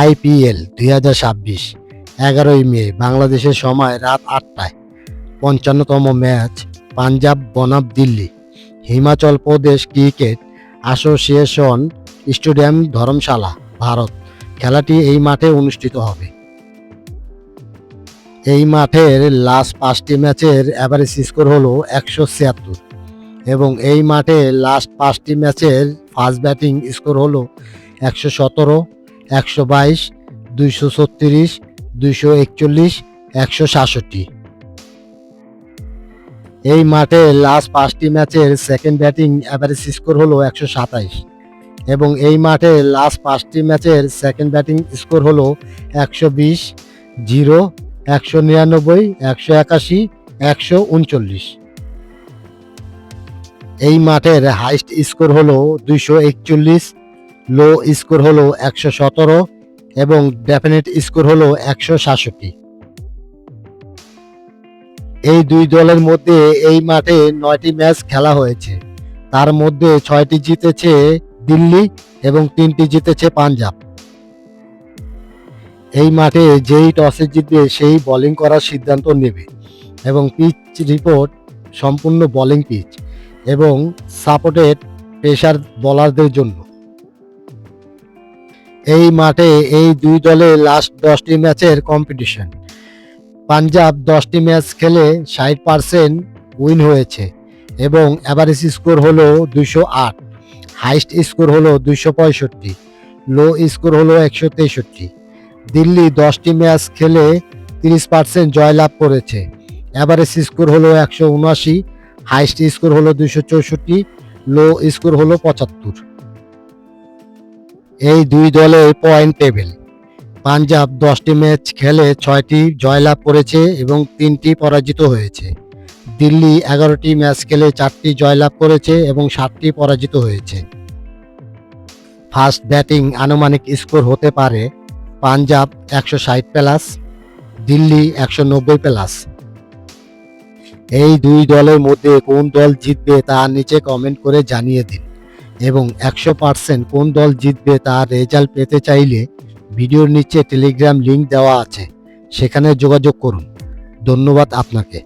IPL 2026 11ই মে বাংলাদেশের সময় রাত 8টায় 55তম ম্যাচ পাঞ্জাব বনাম Delhi Himachal Pradesh cricket association stadium ধর্মশালা, ভারত। খেলাটি এই মাঠে অনুষ্ঠিত হবে। এই মাঠের লাস্ট 5টি ম্যাচের অ্যাভারেজ স্কোর হলো 176 এবং এই মাঠে লাস্ট 5টি ম্যাচের ফার্স্ট ব্যাটিং স্কোর হলো 117, 122, 236, 241, 167। এই মাঠে লাস্ট 5টি ম্যাচের সেকেন্ড ব্যাটিং অ্যাভারেজ স্কোর হলো 127 এবং এই মাঠে লাস্ট 5টি ম্যাচের সেকেন্ড ব্যাটিং স্কোর হলো 120, 0, 199, 181, 139। এই মাঠের হাইস্ট স্কোর হলো 241, লো স্কোর হলো 117 এবং ডেফিনেট স্কোর হলো 167। এই দুই দলের মধ্যে এই মাঠে 9টি ম্যাচ খেলা হয়েছে। তার মধ্যে 6টি জিতেছে দিল্লি এবং 3টি জিতেছে পাঞ্জাব। এই মাঠে যেই টসে জিতবে সেই বোলিং করার সিদ্ধান্ত নেবে এবং পিচ রিপোর্ট সম্পূর্ণ বোলিং পিচ এবং সাপোর্টেড পেসার বোলারদের জন্য। এই মাঠে এই দুই দলে লাস্ট 10টি ম্যাচের কম্পিটিশন। পাঞ্জাব 10টি ম্যাচ খেলে 60% উইন হয়েছে এবং অ্যাভারেজ স্কোর হলো 208, হাইস্ট স্কোর হলো 265, লো স্কোর হলো 163। দিল্লি 10টি ম্যাচ খেলে 30% জয়লাভ করেছে, অ্যাভারেজ স্কোর হলো 179, হাইস্ট স্কোর হলো 264, লো স্কোর হলো 75। এই দুই দলের পয়েন্ট টেবিল। পাঞ্জাব 10টি ম্যাচ খেলে 6টি জয়লাভ করেছে এবং 3টি পরাজিত হয়েছে। দিল্লি 11টি ম্যাচ খেলে 4টি জয়লাভ করেছে এবং 7টি পরাজিত হয়েছে। ফার্স্ট ব্যাটিং আনুমানিক স্কোর হতে পারে পাঞ্জাব 160 প্লাস, দিল্লি 190 প্লাস। এই দুই দলের মধ্যে কোন দল জিতবে তা নিচে কমেন্ট করে জানিয়ে দিন এবং 100% কোন দল জিতবে তার রেজাল্ট পেতে চাইলে ভিডিওর নিচে টেলিগ্রাম লিংক দেওয়া আছে, সেখানে যোগাযোগ করুন। ধন্যবাদ আপনাকে।